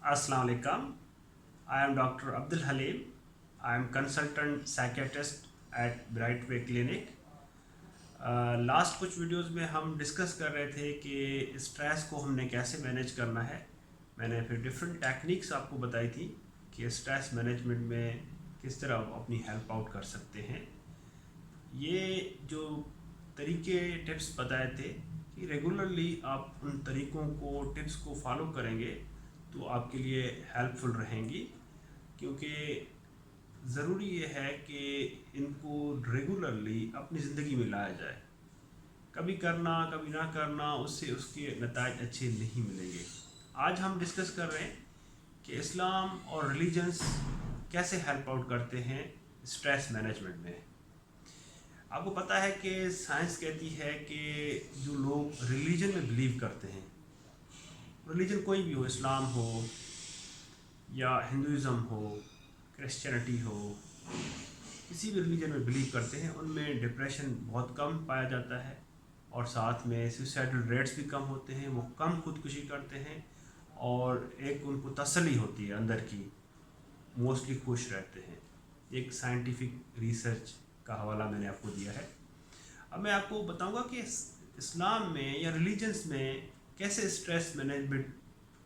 Assalamu alaikum. I am Dr. Abdul Halim. I am consultant psychiatrist at Brightway Clinic. Last कुछ videos में हम discuss कर रहे थे कि स्ट्रेस को हमने कैसे मैनेज करना है। मैंने फिर डिफरेंट टेक्निक्स आपको बताई थी कि स्ट्रेस मैनेजमेंट में किस तरह आप अपनी हेल्प आउट कर सकते हैं। ये जो तरीके टिप्स बताए थे कि रेगुलरली आप उन तरीक़ों को टिप्स को फॉलो करेंगे तो आपके लिए हेल्पफुल रहेंगी, क्योंकि ज़रूरी ये है कि इनको रेगुलरली अपनी ज़िंदगी में लाया जाए। कभी करना कभी ना करना उससे उसके नताज अच्छे नहीं मिलेंगे। आज हम डिस्कस कर रहे हैं कि इस्लाम और रिलीजन्स कैसे हेल्प आउट करते हैं स्ट्रेस मैनेजमेंट में। आपको पता है कि साइंस कहती है कि जो लोग रिलीजन में बिलीव करते हैं, रिलीजन कोई भी हो, इस्लाम हो या हिंदुज़म हो, क्रिश्चियनिटी हो, किसी भी रिलीजन में बिलीव करते हैं, उनमें डिप्रेशन बहुत कम पाया जाता है और साथ में सुसाइडल रेट्स भी कम होते हैं। वो कम खुदकुशी करते हैं और एक उनको तसल्ली होती है अंदर की, मोस्टली खुश रहते हैं। एक साइंटिफिक रिसर्च का हवाला मैंने आपको दिया है। अब मैं आपको बताऊंगा कि इस्लाम में या रिलीजन्स में कैसे स्ट्रेस मैनेजमेंट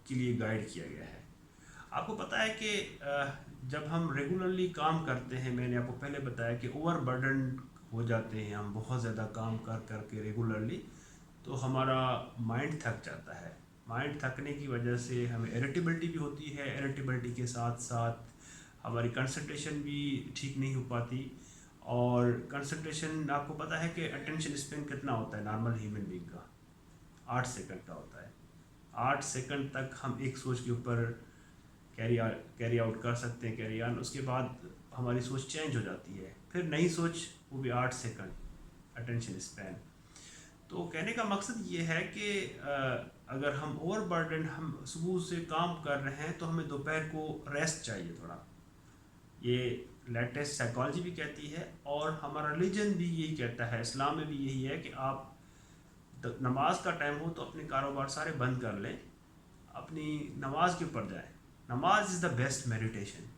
के लिए गाइड किया गया है। आपको पता है कि जब हम रेगुलरली काम करते हैं, मैंने आपको पहले बताया कि ओवर बर्डन हो जाते हैं हम बहुत ज़्यादा काम कर कर के रेगुलरली, तो हमारा माइंड थक जाता है। माइंड थकने की वजह से हमें इरिटेबिलिटी भी होती है, इरिटेबिलिटी के साथ साथ हमारी कंसंट्रेशन भी ठीक नहीं हो पाती। और कंसंट्रेशन, आपको पता है कि अटेंशन स्पेन कितना होता है नॉर्मल ह्यूमन बीइंग का, 8 सेकंड का होता है। 8 सेकंड तक हम एक सोच के ऊपर कैरी आउट कर सकते हैं, कैरी ऑन। उसके बाद हमारी सोच चेंज हो जाती है, फिर नई सोच, वो भी 8 सेकंड अटेंशन स्पैन। तो कहने का मकसद ये है कि अगर हम ओवर बर्डन, हम सुबह से काम कर रहे हैं तो हमें दोपहर को रेस्ट चाहिए थोड़ा। ये लेटेस्ट साइकोलॉजी भी कहती है और हमारा रिलीजन भी यही कहता है, इस्लाम में भी यही है कि आप नमाज का टाइम हो तो अपने कारोबार सारे बंद कर लें, अपनी नमाज के ऊपर जाएं। नमाज इज़ द बेस्ट मेडिटेशन।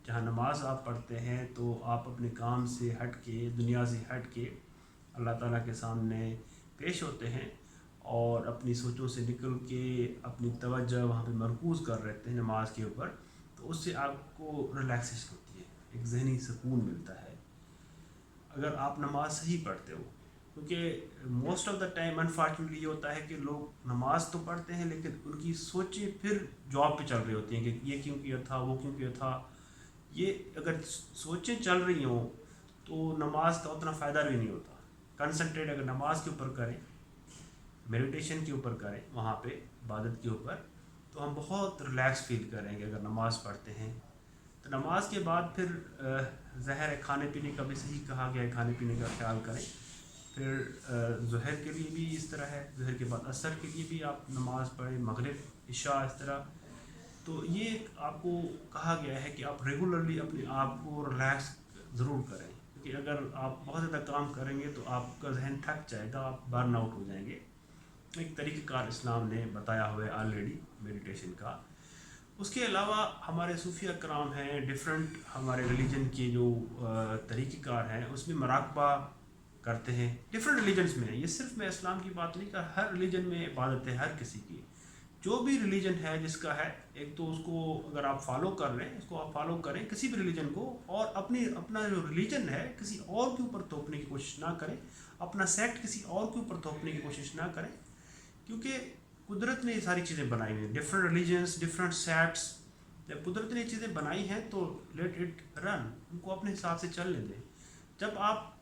जहाँ नमाज आप पढ़ते हैं तो आप अपने काम से हट के, दुनिया से हट के अल्लाह ताला के सामने पेश होते हैं और अपनी सोचों से निकल के अपनी तवज्जो वहाँ पे मरकूज़ कर रहते हैं नमाज के ऊपर। तो उससे आपको रिलैक्सेशन होती है, एक जहनी सुकून मिलता है अगर आप नमाज सही पढ़ते हो। क्योंकि most of the time unfortunately ये होता है कि लोग नमाज तो पढ़ते हैं लेकिन उनकी सोचें फिर जॉब पे चल रही होती हैं कि ये क्यों किया था, वो क्यों किया था। ये अगर सोचें चल रही हों तो नमाज का उतना फ़ायदा भी नहीं होता। कंसंट्रेट अगर नमाज के ऊपर करें, मेडिटेशन के ऊपर करें, वहाँ पे इबादत के ऊपर, तो हम बहुत रिलैक्स फील करेंगे अगर नमाज़ पढ़ते हैं। तो नमाज के बाद फिर ज़हर है, खाने पीने का भी सही कहा गया है, खाने पीने का ख्याल करें। फिर ज़हर के लिए भी इस तरह है, ज़हर के बाद असर के लिए भी आप नमाज़ पढ़ें, मगरिब, इशा, इस तरह। तो ये आपको कहा गया है कि आप रेगुलरली अपने आप को रिलैक्स ज़रूर करें, क्योंकि अगर आप बहुत ज़्यादा काम करेंगे तो आपका जहन थक जाएगा, आप बर्न आउट हो जाएंगे। एक तरीक़ेकार इस्लाम ने बताया हुआ है ऑलरेडी मेडिटेशन का। उसके अलावा हमारे सूफिया कराम हैं, डिफरेंट हमारे रिलीजन के जो तरीक़ेकार हैं उसमें मराक़बा करते हैं। डिफरेंट रिलीजन्स में, ये सिर्फ मैं इस्लाम की बात नहीं कर, हर रिलीजन में इबादत है हर किसी की। जो भी रिलीजन है जिसका है, एक तो उसको अगर आप फॉलो कर रहे हैं, इसको आप फॉलो करें किसी भी रिलीजन को, और अपना जो रिलीजन है किसी और के ऊपर थोपने की कोशिश ना करें, अपना सेक्ट किसी और के ऊपर थोपने की कोशिश ना करें। क्योंकि कुदरत ने ये सारी चीज़ें बनाई हुई हैं, डिफरेंट रिलीजन्स, डिफरेंट सेक्ट्स। जब कुदरत ने ये चीज़ें बनाई हैं तो लेट इट रन, उनको अपने हिसाब से चलने दें। जब आप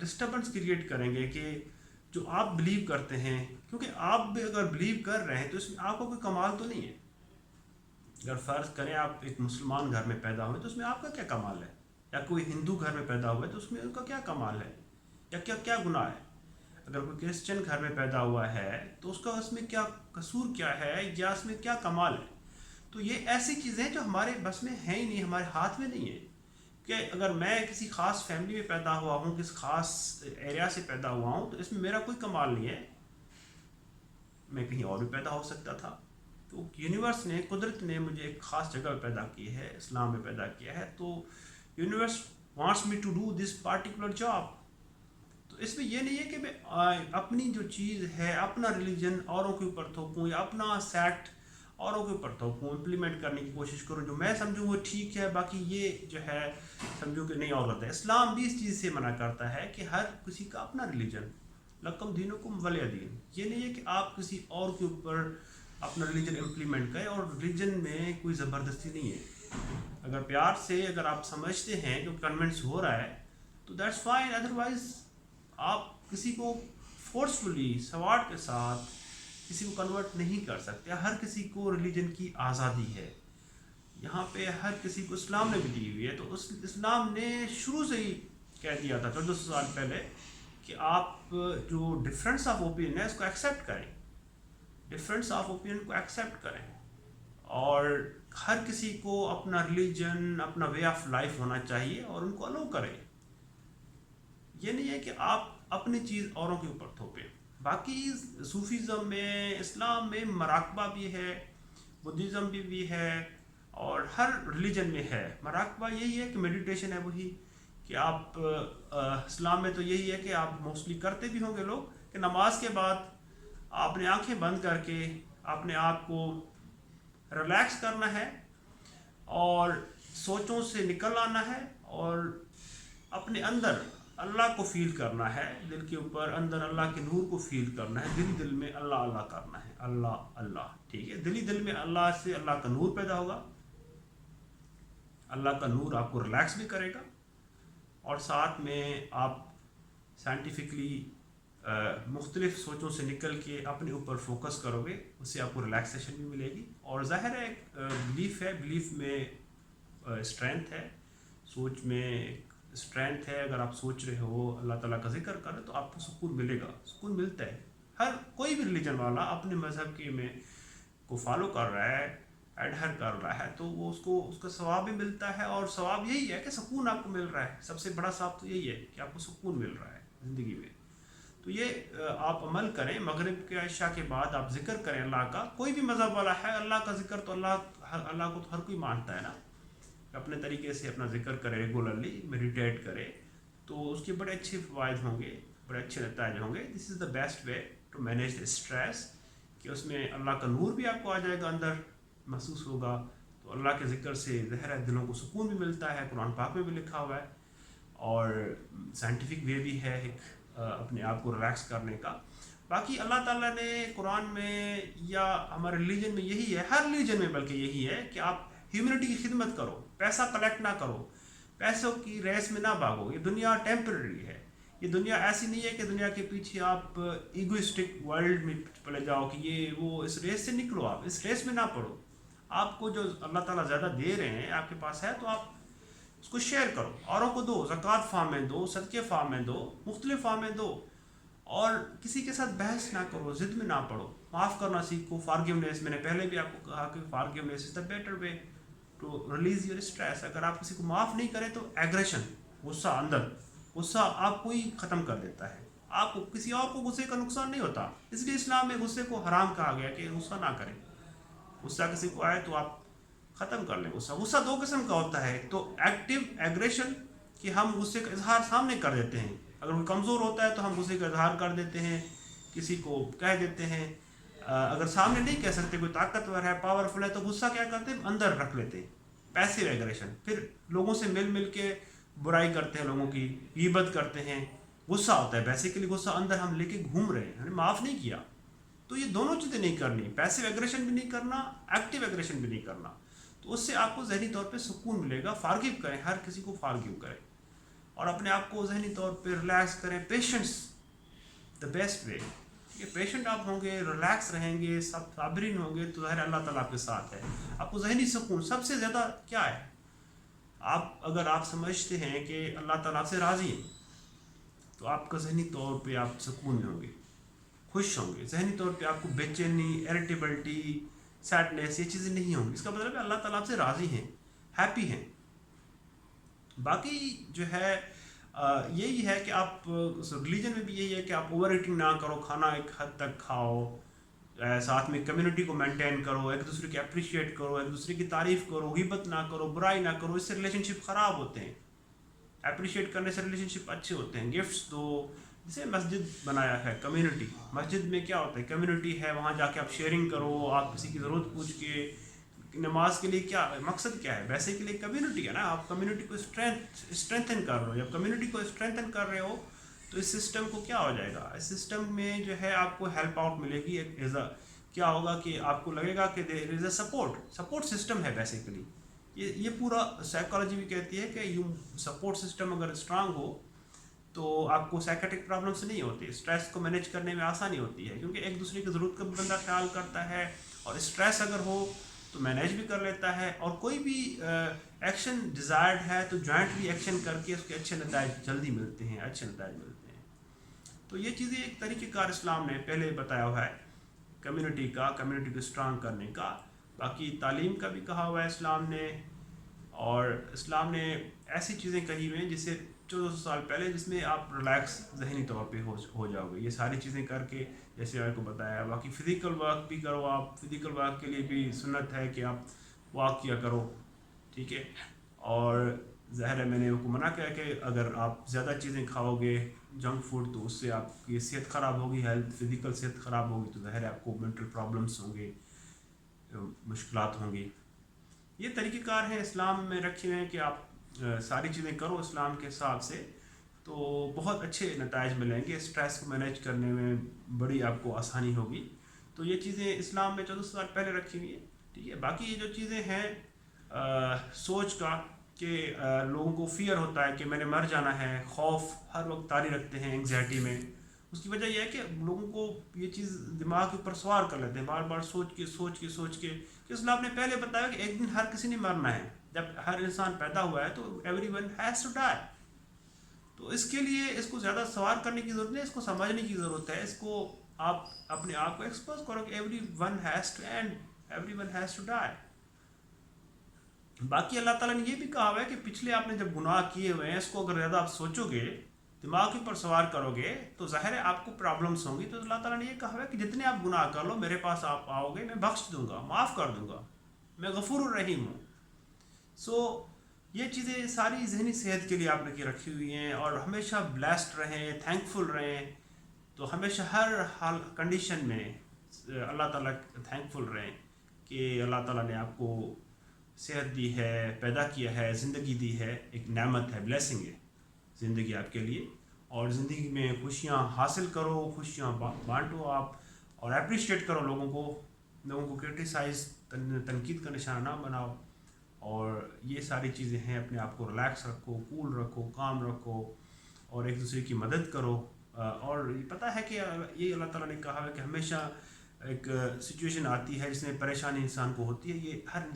डिस्टर्बेंस क्रिएट करेंगे कि जो आप बिलीव करते हैं, क्योंकि आप भी अगर बिलीव कर रहे हैं तो इसमें आपका कोई कमाल तो नहीं है। अगर फ़र्ज़ करें आप एक मुसलमान घर में पैदा हुए तो उसमें आपका क्या कमाल है, या कोई हिंदू घर में पैदा हुआ है तो उसमें उनका क्या कमाल है, या क्या क्या गुनाह है। अगर कोई क्रिश्चियन घर में पैदा हुआ है तो उसका उसमें क्या कसूर क्या है, या उसमें क्या कमाल है। तो ये ऐसी चीज़ें जो हमारे बस में हैं ही नहीं, हमारे हाथ में नहीं है। कि अगर मैं किसी ख़ास फैमिली में पैदा हुआ हूँ, किस ख़ास एरिया से पैदा हुआ हूँ, तो इसमें मेरा कोई कमाल नहीं है। मैं कहीं और भी पैदा हो सकता था। تو یونیورس نے, قدرت نے مجھے ایک خاص جگہ پہ پیدا کی ہے, اسلام میں پیدا کیا ہے, تو universe wants me to do this particular job. تو اس میں یہ نہیں ہے کہ میں اپنی جو چیز ہے, اپنا ریلیجن اوروں کے اوپر تھوپوں, یا اپنا سیٹ اوروں کے اوپر تھوپوں, امپلیمنٹ کرنے کی کوشش کروں, جو میں سمجھوں وہ ٹھیک ہے, باقی یہ جو ہے سمجھوں کہ نہیں اور غلط ہے. اسلام بھی اس چیز سے منع کرتا ہے کہ ہر کسی کا اپنا ریلیجن, لکم دینکم ولی دین. یہ نہیں ہے کہ آپ کسی اور کے اوپر اپنا ریلیجن امپلیمنٹ کریں, اور ریلیجن میں کوئی زبردستی نہیں ہے. اگر پیار سے, اگر آپ سمجھتے ہیں کہ کنونس ہو رہا ہے تو دیٹس فائن, ادروائز آپ کسی کو فورسفلی سواٹ کے ساتھ کسی کو کنورٹ نہیں کر سکتے. ہر کسی کو ریلیجن کی آزادی ہے یہاں پہ, ہر کسی کو اسلام نے بھی دی ہوئی ہے. تو اسلام نے شروع سے ہی کہہ دیا تھا 1400 سال پہلے کہ آپ جو ڈفرینس آف اوپینین ہے اس کو ایکسیپٹ کریں, ڈفرینس آف اوپینین کو ایکسیپٹ کریں, اور ہر کسی کو اپنا ریلیجن, اپنا وے آف لائف ہونا چاہیے, اور ان کو الاؤ کریں. یہ نہیں ہے کہ آپ اپنی چیز اوروں کے اوپر تھوپیں. باقی صوفیزم میں, اسلام میں مراقبہ بھی ہے, بدھزم بھی ہے, اور ہر ریلیجن میں ہے. مراقبہ یہی ہے کہ میڈیٹیشن ہے وہی کہ آپ, اسلام میں تو یہی ہے کہ آپ موسٹلی کرتے بھی ہوں گے لوگ, کہ نماز کے بعد آپ نے آنکھیں بند کر کے اپنے آپ کو ریلیکس کرنا ہے, اور سوچوں سے نکل آنا ہے, اور اپنے اندر اللہ کو فیل کرنا ہے, دل کے اوپر اندر اللہ کے نور کو فیل کرنا ہے, دل میں اللہ اللہ کرنا ہے, اللہ اللہ. ٹھیک ہے, دل میں اللہ سے اللہ کا نور پیدا ہوگا, اللہ کا نور آپ کو ریلیکس بھی کرے گا, اور ساتھ میں آپ سائنٹیفکلی مختلف سوچوں سے نکل کے اپنے اوپر فوکس کرو گے, اس سے آپ کو ریلیکسیشن بھی ملے گی. اور ظاہر ہے بلیف ہے, بلیف میں اسٹرینتھ ہے, سوچ میں اسٹرینتھ ہے. اگر آپ سوچ رہے ہو, اللہ تعالیٰ کا ذکر کریں تو آپ کو سکون ملے گا, سکون ملتا ہے. ہر کوئی بھی ریلیجن والا اپنے مذہب کے میں کو فالو کر رہا ہے, ایڈہر کر رہا ہے, تو وہ اس کا ثواب بھی ملتا ہے, اور ثواب یہی ہے کہ سکون آپ کو مل رہا ہے. سب سے بڑا ثواب تو یہی ہے کہ آپ کو سکون مل رہا ہے زندگی میں. تو یہ آپ عمل کریں, مغرب کے عشاء کے بعد آپ ذکر کریں اللہ کا. کوئی بھی مذہب والا ہے, اللہ کا ذکر تو اللہ کو تو ہر کوئی مانتا ہے نا, اپنے طریقے سے اپنا ذکر کرے, ریگولرلی میڈیٹیٹ کرے, تو اس کے بڑے اچھے فوائد ہوں گے, بڑے اچھے نتائج ہوں گے. This is the best way to manage the stress, کہ اس میں اللہ کا نور بھی آپ کو آ جائے گا, اندر محسوس ہوگا. تو اللہ کے ذکر سے ظاہر دلوں کو سکون بھی ملتا ہے, قرآن پاک میں بھی لکھا ہوا ہے, اور سائنٹیفک وے بھی ہے ایک اپنے آپ کو ریلیکس کرنے کا. باقی اللہ تعالیٰ نے قرآن میں, یا ہمارے ریلیجن میں یہی ہے, ہر ریلیجن میں بلکہ یہی ہے کہ آپ ہیومنٹی کی خدمت کرو, پیسہ کلیکٹ نہ کرو, پیسوں کی ریس میں نہ بھاگو. یہ دنیا ٹیمپرری ہے, یہ دنیا ایسی نہیں ہے کہ دنیا کے پیچھے آپ ایگوئسٹک ورلڈ میں چلے جاؤ کہ یہ وہ, اس ریس سے نکلو, آپ اس ریس میں نہ پڑو. آپ کو جو اللہ تعالیٰ زیادہ دے رہے ہیں, آپ کے پاس ہے, تو آپ اس کو شیئر کرو, اوروں کو دو, زکوٰۃ فارم میں دو, صدقے فارم میں دو, مختلف فارم میں دو, اور کسی کے ساتھ بحث نہ کرو, ضد میں نہ پڑو. معاف کرنا سیکھو, فارگیونیس. میں نے پہلے بھی آپ کو کہا کہ forgiveness is the better way to release your stress. اگر آپ کسی کو معاف نہیں کریں تو ایگریشن, غصہ, اندر غصہ آپ کو ہی ختم کر دیتا ہے. آپ کو کسی اور کو غصے کا نقصان نہیں ہوتا, اس لیے اسلام میں غصے کو حرام کہا گیا کہ غصہ نہ کریں. غصہ کسی کو آئے تو آپ ختم کر لیں. غصہ دو قسم کا ہوتا ہے, ایک تو ایکٹیو ایگریشن کہ ہم غصے کا اظہار سامنے کر دیتے ہیں. اگر کوئی کمزور ہوتا ہے تو ہم غصے کا اظہار کر دیتے ہیں, کسی کو کہہ دیتے ہیں. اگر سامنے نہیں کہہ سکتے, کوئی طاقتور ہے, پاورفل ہے, تو غصہ کیا کرتے ہیں, اندر رکھ لیتے ہیں, پیسیو ایگریشن. پھر لوگوں سے مل کے برائی کرتے ہیں, لوگوں کی غیبت کرتے ہیں. غصہ ہوتا ہے بیسیکلی, غصہ اندر ہم لے کے گھوم رہے ہیں, ہم نے معاف نہیں کیا. تو یہ دونوں چیزیں نہیں کرنی, پیسیو ایگریشن بھی نہیں کرنا, ایکٹیو ایگریشن بھی نہیں کرنا. تو اس سے آپ کو ذہنی طور پہ سکون ملے گا. فارگیو کریں, ہر کسی کو فارگیو کریں, اور اپنے آپ کو ذہنی طور پہ ریلیکس کریں. پیشنس دا بیسٹ وے. یہ پیشنٹ آپ ہوں گے, ریلیکس رہیں گے, سب صابرین ہوں گے, تو ظاہر اللہ تعالیٰ آپ کے ساتھ ہے. آپ کو ذہنی سکون سب سے زیادہ کیا ہے, اگر آپ سمجھتے ہیں کہ اللہ تعالیٰ آپ سے راضی ہے, تو آپ کا ذہنی طور پہ آپ سکون میں ہوں گے, خوش ہوں گے. ذہنی طور پہ آپ کو بے چینی, ایریٹیبلٹی, سیڈنیس, یہ چیزیں نہیں ہوں گی. اس کا مطلب ہے اللہ تعالیٰ آپ سے راضی ہیں, ہیپی ہیں. باقی جو ہے یہی ہے کہ آپ ریلیجن میں بھی یہی ہے کہ آپ اوور ایٹنگ نہ کرو, کھانا ایک حد تک کھاؤ, साथ में कम्युनिटी को मेंटेन करो, एक दूसरे की अप्रिशिएट करो, एक दूसरे की तारीफ़ करो, गिबत ना करो, बुराई ना करो, इससे रिलेशनशिप ख़राब होते हैं। अप्रिशिएट करने से रिलेशनशिप अच्छे होते हैं। गिफ्ट्स दो, जैसे मस्जिद बनाया है, कम्युनिटी, मस्जिद में क्या होता है, कम्युनिटी है, वहाँ जाके आप शेयरिंग करो, आप किसी की ज़रूरत पूछ के, नमाज के लिए क्या मकसद क्या है, वैसे के लिए कम्युनिटी है ना, आप कम्युनिटी को स्ट्रेंथन कर रहे हो। जब कम्युनिटी को स्ट्रेंथन कर रहे हो तो इस सिस्टम को क्या हो जाएगा, इस सिस्टम में जो है आपको हेल्प आउट मिलेगी। एक एज अ क्या होगा कि आपको लगेगा कि there is a support system है बेसिकली। ये पूरा साइकोलॉजी भी कहती है कि यू सपोर्ट सिस्टम अगर स्ट्रांग हो तो आपको साइकेट्रिक प्रॉब्लम्स नहीं होती, स्ट्रेस को मैनेज करने में आसानी होती है, क्योंकि एक दूसरे की ज़रूरत का भी बंदा ख्याल करता है, और स्ट्रेस अगर हो तो मैनेज भी कर लेता है, और कोई भी एक्शन डिज़ायर्ड है तो जॉइंटली एक्शन करके उसके अच्छे नतीजे जल्दी मिलते हैं, अच्छे नतीजे मिलते हैं। तो ये चीज़ें एक तरीक़ेकार इस्लाम ने पहले बताया हुआ है कम्युनिटी को स्ट्रांग करने का। बाकी तालीम का भी कहा हुआ है इस्लाम ने, और इस्लाम ने ऐसी चीज़ें कही हुई हैं जिससे 1400 साल पहले, जिसमें आप रिलैक्स ज़हनी तौर पे हो जाओगे ये सारी चीज़ें करके, जैसे आपको बताया। बाकी फ़िज़िकल वर्क भी करो, आप फ़िज़िकल वर्क के लिए भी सुन्नत है कि आप वॉक किया करो, ठीक है। और ज़ाहिर है मैंने आपको मना किया कि अगर आप ज़्यादा चीज़ें खाओगे जंक फूड तो उससे आपकी सेहत ख़राब होगी, हेल्थ फ़िज़िकल सेहत ख़राब होगी, तो ज़ाहिर है आपको मेंटल प्रॉब्लम्स होंगे, मुश्किलात होंगी। ये तरीक़ेकार हैं इस्लाम में रखे हुए हैं कि आप सारी चीज़ें करो इस्लाम के हिसाब से, तो बहुत अच्छे नताइज मिलेंगे, स्ट्रेस को मैनेज करने में बड़ी आपको आसानी होगी। तो ये चीज़ें इस्लाम में 1400 साल पहले रखी हुई हैं, ठीक है। बाकी ये जो चीज़ें हैं सोच का कि लोगों को फ़ियर होता है कि मैंने मर जाना है, खौफ हर वक्त तारी रखते हैं एंग्जाइटी में, उसकी वजह यह है कि लोगों को ये चीज़ दिमाग के ऊपर सवार कर लेते हैं, बार बार सोच के कि इस्लाम ने पहले बताया कि एक दिन हर किसी ने मरना है। जब हर इंसान पैदा हुआ है तो एवरीवन हैज़ टू डाई। तो इसके लिए इसको ज़्यादा सवार करने की ज़रूरत नहीं, इसको समझने की ज़रूरत है। इसको आप अपने आप को एक्सपोज करो कि everyone has to end, everyone has to die. बाकी अल्लाह ताला ने ये भी कहा हुआ है कि पिछले आपने जब गुनाह किए हुए हैं, इसको अगर ज़्यादा आप सोचोगे, दिमाग के ऊपर सवार करोगे, तो ज़ाहिर है आपको प्रॉब्लम्स होंगी। तो अल्लाह ताला ने ये कहा हुआ है कि जितने आप गुनाह कर लो मेरे पास आप आओगे, मैं बख्श दूंगा, माफ़ कर दूंगा, मैं गफूर रहीम हूँ। सो ये चीज़ें सारी जहनी सेहत के लिए आपने की रखी हुई हैं, और हमेशा ब्लेस्ड रहें, थैंकफुल रहें। तो हमेशा हर हाल कंडीशन में अल्लाह ताला थैंकफुल रहें कि अल्लाह ताला ने आपको सेहत दी है, पैदा किया है, ज़िंदगी दी है, एक नेमत है, ब्लेसिंग है ज़िंदगी आपके लिए। और ज़िंदगी में खुशियाँ हासिल करो, खुशियाँ बांटो आप, और अप्रिशिएट करो लोगों को क्रिटिसाइज़ तनकीद का निशाना ना बनाओ। और ये सारी चीज़ें हैं, अपने आप को रिलैक्स रखो, कूल रखो, काम रखो, और एक दूसरे की मदद करो। और ये पता है कि ये अल्लाह ताला ने कहा है कि हमेशा एक सिचुएशन आती है जिसमें परेशानी इंसान को होती है, ये हर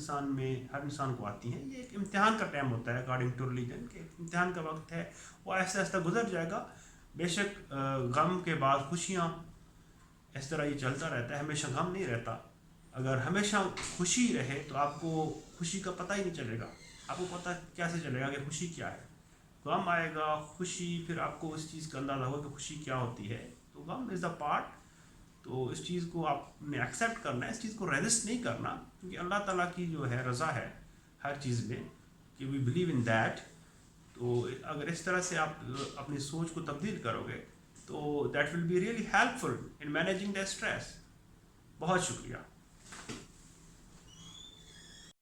इंसान को आती हैं। ये एक इम्तिहान का टाइम होता है अकॉर्डिंग टू रिलीजन, के इम्तिहान का वक्त है, वो ऐसे ऐसा गुजर जाएगा। बेशक गम के बाद खुशियाँ, इस तरह ये चलता रहता है, हमेशा गम नहीं रहता। अगर हमेशा खुशी रहे तो आपको खुशी का पता ही नहीं चलेगा, आपको पता कैसे चलेगा कि खुशी क्या है। गम आएगा, खुशी, फिर आपको इस चीज़ का अंदाज़ा होगा कि खुशी क्या होती है। तो गम इज़ द पार्ट, तो इस चीज़ को आपने एक्सेप्ट करना है, इस चीज़ को रेजिस्ट नहीं करना, क्योंकि अल्लाह ताला की जो है रज़ा है हर चीज़ में, कि वी बिलीव इन दैट। तो अगर इस तरह से आप अपनी सोच को तब्दील करोगे तो that will be really helpful in managing the stress. बहुत शुक्रिया।